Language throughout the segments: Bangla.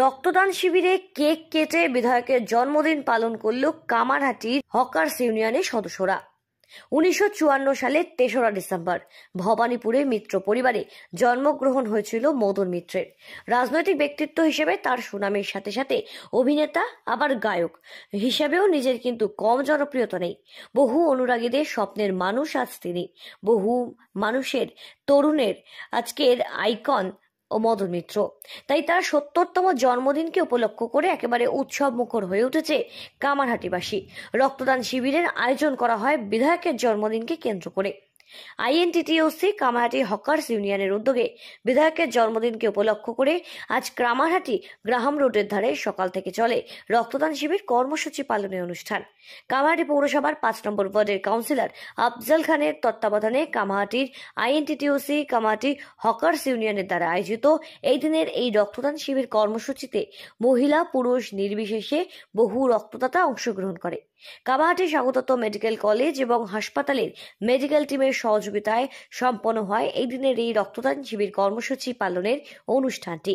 রক্তদান শিবিরে কেক কেটে বিধায়কের জন্মদিন পালন করল কামারহাটির হকার্স ইউনিয়নের সদস্যরা। 1954 সালের 3রা ডিসেম্বর ভবানীপুরে মিত্র পরিবারে জন্মগ্রহণ হয়েছিল মদন মিত্রের। রাজনৈতিক ব্যক্তিত্ব হিসেবে তার সুনামের সাথে সাথে অভিনেতা আবার গায়ক হিসেবেও নিজের কিন্তু কম জনপ্রিয়তা নেই। বহু অনুরাগীদের স্বপ্নের মানুষ আজ তিনি, বহু মানুষের তরুণের আজকের আইকন ও মদন মিত্র। তাই তার 70তম জন্মদিনকে উপলক্ষ করে একেবারে উৎসব মুখর হয়ে উঠেছে কামারহাটিবাসী। রক্তদান শিবিরের আয়োজন করা হয় বিধায়কের জন্মদিনকে কেন্দ্র করে। আইএনটিটিওসি কামারহাটি হকার্স ইউনিয়নের উদ্যোগে বিধায়কের জন্মদিনকে উপলক্ষ করে আজ কামারহাটি গ্রাহাম রোডের ধারে সকাল থেকে চলে রক্তদান শিবির কর্মসূচি পালনের অনুষ্ঠান। কামারহাটি পৌরসভার 5 নম্বর ওয়ার্ডের কাউন্সিলর আফজল খানের তত্ত্বাবধানে কামারহাটির আইএনটিটিওসি কামারহাটি হকার্স ইউনিয়নের দ্বারা আয়োজিত এই দিনের এই রক্তদান শিবির কর্মসূচিতে মহিলা পুরুষ নির্বিশেষে বহু রক্তদাতা অংশগ্রহণ করে। কামারহাটি স্বাগতত মেডিকেল কলেজ এবং হাসপাতালের মেডিকেল টিমের সহযোগিতায় সম্পন্ন হয় এই দিনের এই রক্তদান শিবির কর্মসূচি পালনের অনুষ্ঠানটি।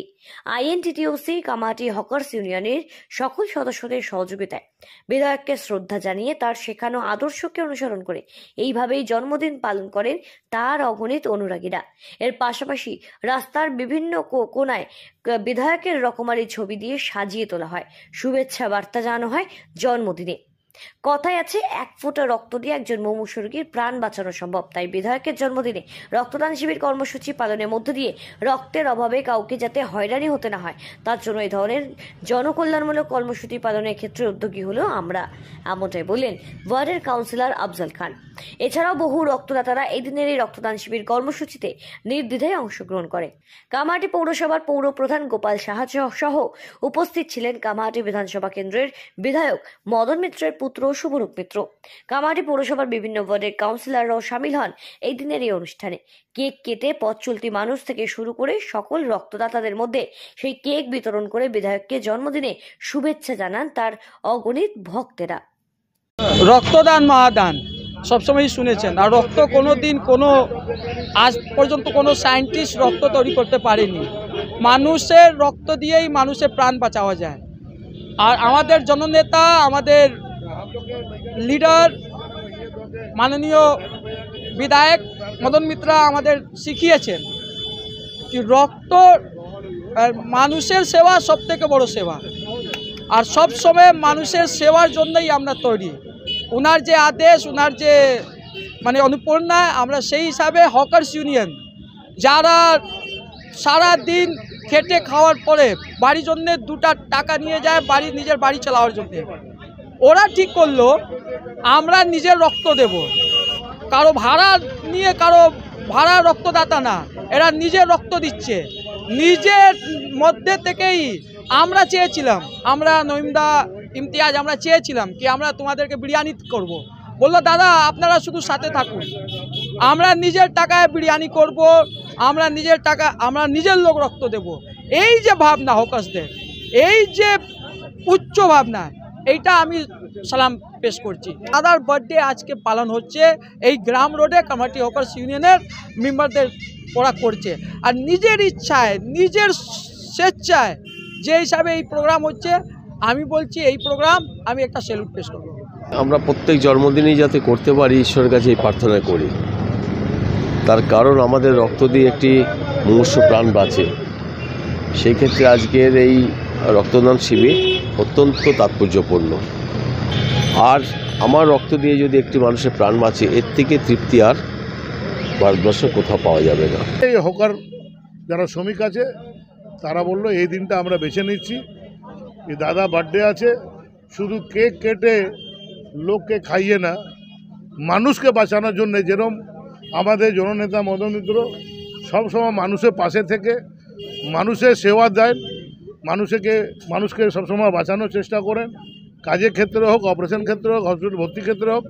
আইএনটিটিওসি কামারহাটি হকার্স ইউনিয়নের সকল সদস্যদের সহযোগিতায় বিধায়ককে শ্রদ্ধা জানিয়ে তার শেখানো আদর্শকে অনুসরণ করে এইভাবেই জন্মদিন পালন করেন তার অগণিত অনুরাগীরা। এর পাশাপাশি রাস্তার বিভিন্ন কোনায় বিধায়কের রকমারি ছবি দিয়ে সাজিয়ে তোলা হয়, শুভেচ্ছা বার্তা জানানো হয় জন্মদিনে। কথায় আছে, 1 ফোঁটা রক্ত দিয়ে একজন মুমূর্ষু রোগীর প্রাণ বাঁচানো সম্ভব। তাই বিধায়কের জন্মদিনে রক্তদান শিবির কর্মসূচি পালনের মধ্য দিয়ে রক্তের অভাবে কাউকে যাতে হয়রানি হতে না হয় তার জন্য এই ধরনের জনকল্যাণমূলক কর্মসূচি পালনের ক্ষেত্রে উদ্যোগী হলো আমরা, এমনটাই বললেন ওয়ার্ডের কাউন্সিলর আফজল খান। এছাড়াও বহু রক্তদাতারা এই দিনের এই রক্তদান শিবির কর্মসূচিতে নির্দ্বিধায় অংশগ্রহণ করে। কামারহাটি পৌরসভার পৌর প্রধান গোপাল সাহা সহ উপস্থিত ছিলেন কামারহাটি বিধানসভা কেন্দ্রের বিধায়ক মদন মিত্রের পুত্র শুভরূপ মিত্র। কামারহাটি পৌরসভার বিভিন্ন ওয়ার্ডের কাউন্সিলররাও সামিল হন এই দিনের এই অনুষ্ঠানে। কেক কেটে পথ চলতি মানুষ থেকে শুরু করে সকল রক্তদাতাদের মধ্যে সেই কেক বিতরণ করে বিধায়ককে জন্মদিনে শুভেচ্ছা জানান তার অগণিত ভক্তেরা। রক্তদান মহাদান সবসময় শুনেছেন, আর রক্ত কোনোদিন আজ পর্যন্ত কোনো সায়েন্টিস্ট রক্ত তৈরি করতে পারেনি। মানুষের রক্ত দিয়েই মানুষের প্রাণ বাঁচাওয়া যায়। আর আমাদের জননেতা, আমাদের লিডার মাননীয় বিধায়ক মদন মিত্রা আমাদের শিখিয়েছেন কি রক্ত মানুষের সেবা সবথেকে বড় সেবা, আর সব সময় মানুষের সেবার জন্যই আমরা তৈরি। ওনার যে আদেশ, ওনার যে অনুপ্রেরণা, আমরা সেই হিসাবে হকার্স ইউনিয়ন যারা সারা দিন খেটে খাওয়ার পরে বাড়ির জন্য 2টা টাকা নিয়ে যায় নিজের বাড়ি চালাওয়ার জন্য, ওরা ঠিক করলো আমরা নিজের রক্ত দেব। কারো ভাড়া নিয়ে, কারো ভাড়া রক্তদাতা না, এরা নিজের রক্ত দিচ্ছে। নিজের মধ্যে থেকেই আমরা চেয়েছিলাম, আমরা নইমদা ইমতিয়াজ আমরা চেয়েছিলাম কি আমরা তোমাদেরকে বিরিয়ানি করব। বললো দাদা আপনারা শুধু সাথে থাকুন, আমরা নিজের টাকায় বিরিয়ানি করব, আমরা নিজের লোক রক্ত দেব। এই যে ভাবনা হকার্সদের, এই যে উচ্চ ভাবনা, এইটা আমি সালাম পেশ করছি। দাদার বার্থডে আজকে পালন হচ্ছে এই গ্রাম রোডে কামারহাটি হকার্স ইউনিয়নের মেম্বারদের ওরা করছে, আর নিজের ইচ্ছায় নিজের স্বেচ্ছায় যে হিসাবে এই প্রোগ্রাম হচ্ছে, আমি বলছি এই প্রোগ্রাম আমি একটা স্যালুট পেশ করব। আমরা প্রত্যেক জন্মদিনই যাতে করতে পারি ঈশ্বরের কাছে এই প্রার্থনা করি। তার কারণ আমাদের রক্ত দিয়ে একটি মুমূর্ষু প্রাণ বাঁচে। সেই ক্ষেত্রে আজকের এই রক্তদান শিবির অত্যন্ত তাৎপর্যপূর্ণ। আর আমার রক্ত দিয়ে যদি একটি মানুষের প্রাণ বাঁচে, এর থেকে তৃপ্তি আর ভারতবর্ষে কোথাও পাওয়া যাবে না। এই হকার যারা শ্রমিক আছে তারা বললো এই দিনটা আমরা বেছে নিচ্ছি। এই দাদা বার্থডে আছে, শুধু কেক কেটে লোককে খাইয়ে না, মানুষকে বাঁচানোর জন্য, যেরকম আমাদের জননেতা মদন মিত্র সবসময় মানুষের পাশে থেকে মানুষের সেবা দেন, মানুষকে সবসময় বাঁচানোর চেষ্টা করেন। কাজের ক্ষেত্রে হোক, অপারেশন ক্ষেত্রে হোক, হসপিটাল ভর্তির ক্ষেত্রে হোক,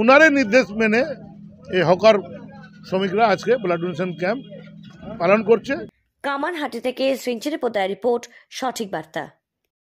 উনারের নির্দেশ মেনে এই হকার শ্রমিকরা আজকে ব্লাড ডোনেশন ক্যাম্প পালন করছে। কামারহাটি থেকে শ্রীঞ্চেরি পোদ্দার রিপোর্ট, সঠিক বার্তা।